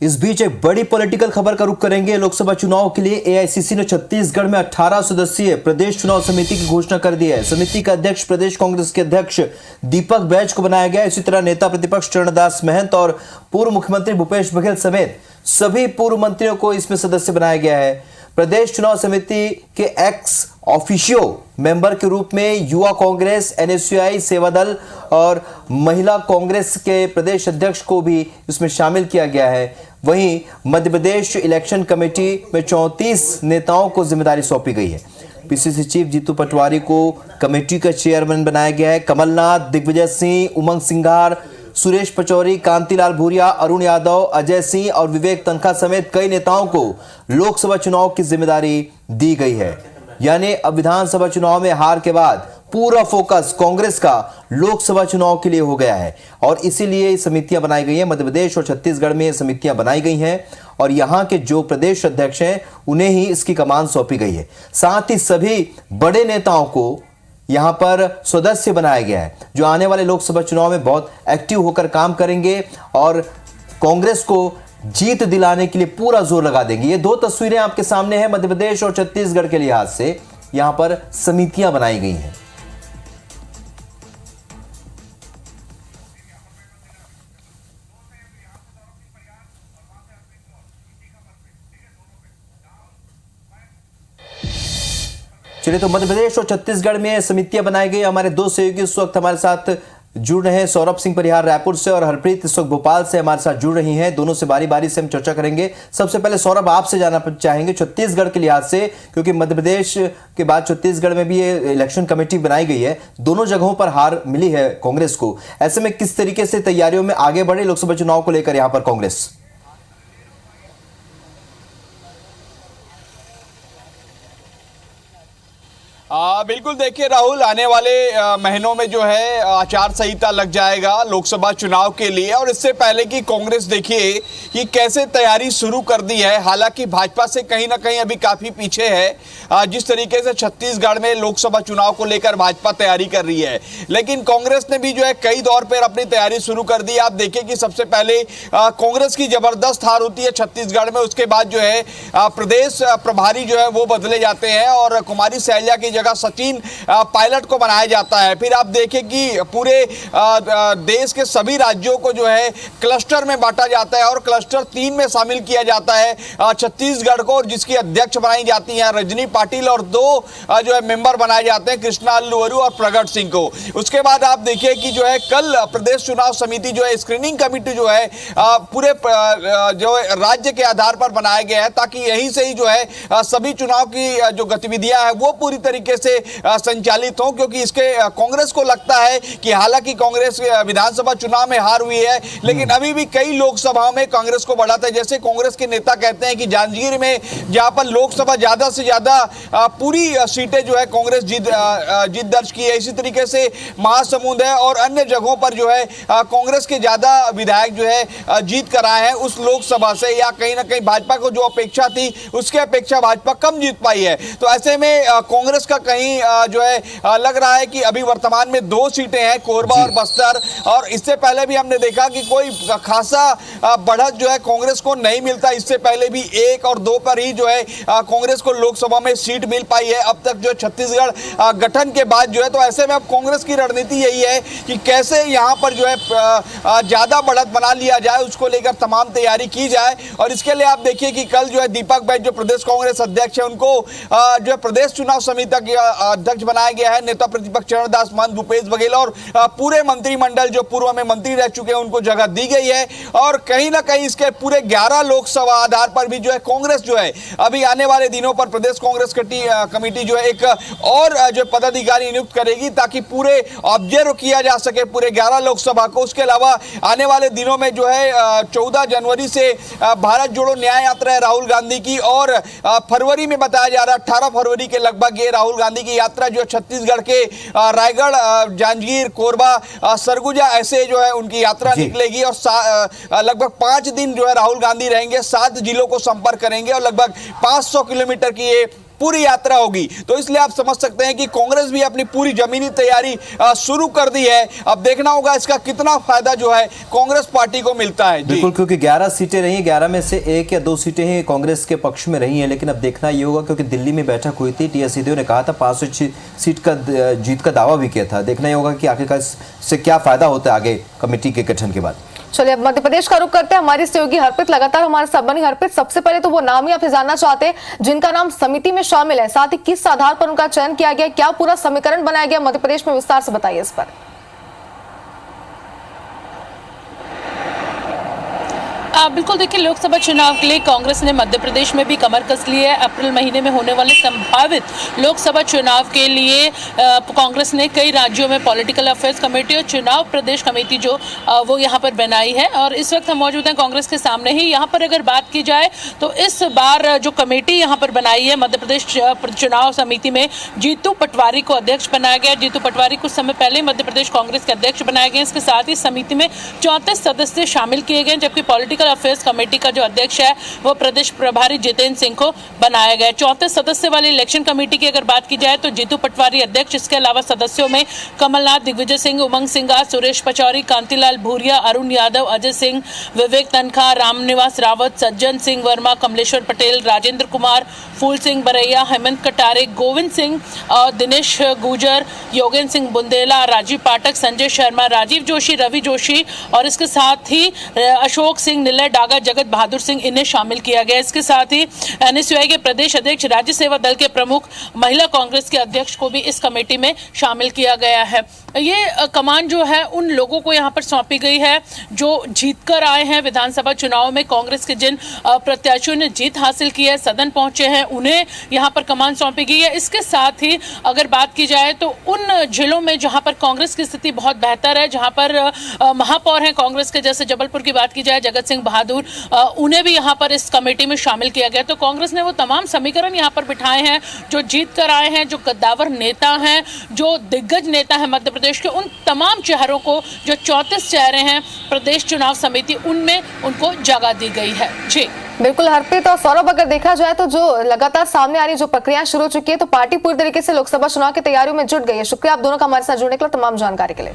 इस बीच एक बड़ी पॉलिटिकल खबर का रुख करेंगे। लोकसभा चुनाव के लिए एआईसीसी ने छत्तीसगढ़ में 18 सदस्यीय प्रदेश चुनाव समिति की घोषणा कर दी है। समिति का अध्यक्ष प्रदेश कांग्रेस के अध्यक्ष दीपक बैज को बनाया गया। इसी तरह नेता प्रतिपक्ष चरणदास महंत और पूर्व मुख्यमंत्री भूपेश बघेल समेत सभी पूर्व मंत्रियों को इसमें सदस्य बनाया गया है। प्रदेश चुनाव समिति के एक्स ऑफिशियो मेंबर के रूप में युवा कांग्रेस, एनएसयूआई, सेवा दल और महिला कांग्रेस के प्रदेश अध्यक्ष को भी इसमें शामिल किया गया है। वहीं मध्य प्रदेश इलेक्शन कमेटी में 34 नेताओं को जिम्मेदारी सौंपी गई है। पीसीसी चीफ जीतू पटवारी को कमेटी का चेयरमैन बनाया गया है। कमलनाथ, दिग्विजय सिंह, उमंग सिंघार, सुरेश पचौरी, कांतिलाल भूरिया, अरुण यादव, अजय सिंह और विवेक तनखा समेत कई नेताओं को लोकसभा चुनाव की जिम्मेदारी दी गई है। यानी अब विधानसभा चुनाव में हार के बाद पूरा फोकस कांग्रेस का लोकसभा चुनाव के लिए हो गया है और इसीलिए समितियां बनाई गई हैं। मध्य प्रदेश और छत्तीसगढ़ में समितियां बनाई गई हैं और यहां के जो प्रदेश अध्यक्ष हैं उन्हें ही इसकी कमान सौंपी गई है। साथ ही सभी बड़े नेताओं को यहां पर सदस्य बनाया गया है जो आने वाले लोकसभा चुनाव में बहुत एक्टिव होकर काम करेंगे और कांग्रेस को जीत दिलाने के लिए पूरा जोर लगा देंगे। ये दो तस्वीरें आपके सामने हैं मध्य प्रदेश और छत्तीसगढ़ के लिहाज से यहां पर समितियां बनाई गई हैं। चलिए, तो मध्य प्रदेश और छत्तीसगढ़ में समितियां बनाई गई। हमारे दो सहयोगी इस वक्त हमारे साथ जुड़ रहे हैं। सौरभ सिंह परिहार रायपुर से और हरप्रीत इस वक्त भोपाल से हमारे साथ जुड़ रही हैं। दोनों से बारी बारी से हम चर्चा करेंगे। सबसे पहले सौरभ, आपसे जानना चाहेंगे छत्तीसगढ़ के लिहाज से, क्योंकि मध्य प्रदेश के बाद छत्तीसगढ़ में भी ये इलेक्शन कमेटी बनाई गई है। दोनों जगहों पर हार मिली है कांग्रेस को। ऐसे में किस तरीके से तैयारियों में आगे बढ़े लोकसभा चुनाव को लेकर यहाँ पर कांग्रेस? बिल्कुल, देखिए राहुल, आने वाले महीनों में जो है आचार संहिता लग जाएगा लोकसभा चुनाव के लिए और इससे पहले कि कांग्रेस देखिए कि कैसे तैयारी शुरू कर दी है। हालांकि भाजपा से कहीं ना कहीं अभी काफी पीछे है। जिस तरीके से छत्तीसगढ़ में लोकसभा चुनाव को लेकर भाजपा तैयारी कर रही है, लेकिन कांग्रेस ने भी जो है कई दौर पर अपनी तैयारी शुरू कर दी। आप देखिए कि सबसे पहले कांग्रेस की जबरदस्त हार होती है छत्तीसगढ़ में, उसके बाद जो है प्रदेश प्रभारी जो है वो बदले जाते हैं और कुमारी शैलजा की जगह सचिन पायलट को बनाया जाता है। फिर आप देखें कि पूरे देश के सभी राज्यों को जो है क्लस्टर में बांटा जाता है और क्लस्टर 3 में शामिल किया जाता है छत्तीसगढ़ को, और जिसकी अध्यक्ष बनाई जाती है रजनी पाटिल और 2 जो है मेंबर बनाए जाते हैं कृष्णा अल्लूवरू और प्रगट सिंह को। उसके बाद आप देखिए कि जो है कल प्रदेश चुनाव समिति जो है स्क्रीनिंग कमेटी जो है पूरे जो राज्य के आधार पर बनाया गया है ताकि यहीं से ही जो है सभी चुनाव की जो गतिविधियां हैं वो पूरी तरीके से संचालित हो, क्योंकि इसके कांग्रेस को लगता है कि हालांकि कांग्रेस विधानसभा चुनाव में हार हुई है लेकिन अभी भी कई लोकसभा में कांग्रेस को बढ़ाता है। जैसे कांग्रेस के नेता कहते हैं कि जांजगीर में जहां पर लोकसभा ज्यादा से ज्यादा पूरी सीटें जो है कांग्रेस जीत दर्ज की है, इसी तरीके से महासमुंद है और अन्य जगहों पर जो है कांग्रेस के ज्यादा विधायक जो है जीत कर आए हैं उस लोकसभा से, या कहीं ना कहीं भाजपा को जो अपेक्षा थी उसके अपेक्षा भाजपा कम जीत पाई है। तो ऐसे में कांग्रेस का कहीं जो है लग रहा है कि अभी वर्तमान में 2 सीटें हैं, कोरबा और बस्तर, और इससे पहले भी हमने देखा कि कोई खासा बढ़त जो है कांग्रेस को नहीं मिलता। इससे पहले भी 1 और 2 पर ही जो है कांग्रेस को लोकसभा में सीट मिल पाई है अब तक जो छत्तीसगढ़ गठन के बाद जो है। तो ऐसे में अब कांग्रेस की रणनीति यही है कि कैसे यहाँ पर जो है ज्यादा बढ़त बना लिया जाए, उसको लेकर तमाम तैयारी की जाए। और इसके लिए आप देखिए कि कल जो है दीपक बैज जो प्रदेश कांग्रेस अध्यक्ष है उनको जो है प्रदेश चुनाव समिति की अध्यक्ष बनाया गया है। नेता प्रतिपक्ष चरणदास महंत, भूपेश बघेल और पूरे मंत्रिमंडल जो पूर्व में मंत्री रह चुके हैं उनको जगह दी गई है। और कहीं ना कहीं इसके पूरे 11 लोकसभा आधार पर भी जो है कांग्रेस जो है अभी आने वाले दिनों पर प्रदेश कांग्रेस कमेटी जो है एक और जो पदाधिकारी नियुक्त करेगी ताकि पूरे ऑब्जर्व किया जा सके पूरे 11 लोकसभा को। उसके अलावा आने वाले दिनों में जो है 14 जनवरी से भारत जोड़ो न्याय यात्रा है राहुल गांधी की, और फरवरी में बताया जा रहा है 18 फरवरी के लगभग ये राहुल गांधी की यात्रा जो छत्तीसगढ़ के रायगढ़, जांजगीर, कोरबा, सरगुजा ऐसे जो है उनकी यात्रा निकलेगी और लगभग 5 दिन जो है राहुल गांधी रहेंगे, 7 जिलों को संपर्क करेंगे और लगभग 500 किलोमीटर की ये पूरी यात्रा होगी। तो इसलिए आप समझ सकते हैं कि कांग्रेस भी अपनी पूरी जमीनी तैयारी शुरू कर दी है। अब देखना होगा इसका कितना फायदा जो है कांग्रेस पार्टी को मिलता है। बिल्कुल, क्योंकि 11 सीटें रही, 11 में से 1 या 2 सीटें ही कांग्रेस के पक्ष में रही हैं। लेकिन अब देखना ये होगा, क्योंकि दिल्ली में बैठक हुई थी, टी एस सिंहदेव ने कहा था 500 सीट का जीत का दावा भी किया था। देखना ये होगा कि आखिरकार इससे क्या फायदा होता है आगे कमेटी के गठन के बाद। चलिए अब मध्य प्रदेश का रुख करते हैं। हमारी सहयोगी हरप्रीत लगातार हमारे साथ बनी। हरप्रीत, सबसे पहले तो वो नाम ही आपसे जानना चाहते हैं जिनका नाम समिति में शामिल है, साथ ही किस आधार पर उनका चयन किया गया, क्या पूरा समीकरण बनाया गया मध्य प्रदेश में, विस्तार से बताइए इस पर। बिल्कुल, देखिए लोकसभा चुनाव के लिए कांग्रेस ने मध्य प्रदेश में भी कमर कस ली है। अप्रैल महीने में होने वाले संभावित लोकसभा चुनाव के लिए कांग्रेस ने कई राज्यों में पॉलिटिकल अफेयर्स कमेटी और चुनाव प्रदेश कमेटी जो वो यहाँ पर बनाई है। और इस वक्त हम मौजूद हैं कांग्रेस के सामने ही। यहाँ पर अगर बात की जाए तो इस बार जो कमेटी यहाँ पर बनाई है मध्य प्रदेश चुनाव समिति में जीतू पटवारी को अध्यक्ष बनाया गया। जीतू पटवारी कुछ समय पहले मध्य प्रदेश कांग्रेस के अध्यक्ष बनाए गए। इसके साथ ही समिति में 34 सदस्य शामिल किए गए, जबकि पॉलिटिकल अफेयर्स कमेटी का जो अध्यक्ष है वो प्रदेश प्रभारी जितेंद्र सिंह को बनाया गया। 34 सदस्य वाली इलेक्शन कमेटी की अगर बात की जाए तो जीतू पटवारी अध्यक्ष, इसके अलावा सदस्यों में कमलनाथ, दिग्विजय सिंह, उमंग सिंघार, सुरेश पचौरी, कांतिलाल भूरिया, अरुण यादव, अजय सिंह, विवेक तनखा, रामनिवास रावत, सज्जन सिंह वर्मा, कमलेश्वर पटेल, राजेंद्र कुमार, फूल सिंह बरैया, हेमंत कटारे, गोविंद सिंह और दिनेश गुजर, योगेंद्र सिंह बुंदेला, राजीव पाठक, संजय शर्मा, राजीव जोशी, रवि जोशी और इसके साथ ही अशोक सिंह, निलय डागा, जगत बहादुर सिंह, इन्हें शामिल किया गया। इसके साथ ही एनएसयूआई के प्रदेश अध्यक्ष, राज्य सेवा दल के प्रमुख, महिला कांग्रेस के अध्यक्ष को भी इस कमेटी में शामिल किया गया है। ये कमान जो है उन लोगों को यहाँ पर सौंपी गई है जो जीतकर आए हैं विधानसभा चुनाव में। कांग्रेस के जिन प्रत्याशियों ने जीत हासिल की है, सदन पहुंचे हैं, उन्हें यहाँ पर कमान सौंपी गई है। इसके साथ ही अगर बात की जाए तो उन जिलों में जहाँ पर कांग्रेस की स्थिति बहुत बेहतर है, जहाँ पर महापौर हैं कांग्रेस के, जैसे जबलपुर की बात की जाए जगत सिंह बहादुर, उन्हें भी यहाँ पर इस कमेटी में शामिल किया गया। तो कांग्रेस ने वो तमाम समीकरण यहाँ पर बिठाए हैं जो जीत कर आए हैं, जो कद्दावर नेता हैं, जो दिग्गज नेता है मध्य प्रदेश के, उन तमाम चेहरों को, जो 34 चेहरे हैं प्रदेश चुनाव समिति, उनमें उनको जगह दी गई है। जी बिल्कुल हरप्रीत और सौरभ, अगर देखा जाए तो जो लगातार सामने आ रही जो प्रक्रिया शुरू हो चुकी है, तो पार्टी पूरी तरीके से लोकसभा चुनाव की तैयारियों में जुट गई है। शुक्रिया आप दोनों का हमारे साथ जुड़ने के लिए, तमाम जानकारी के लिए।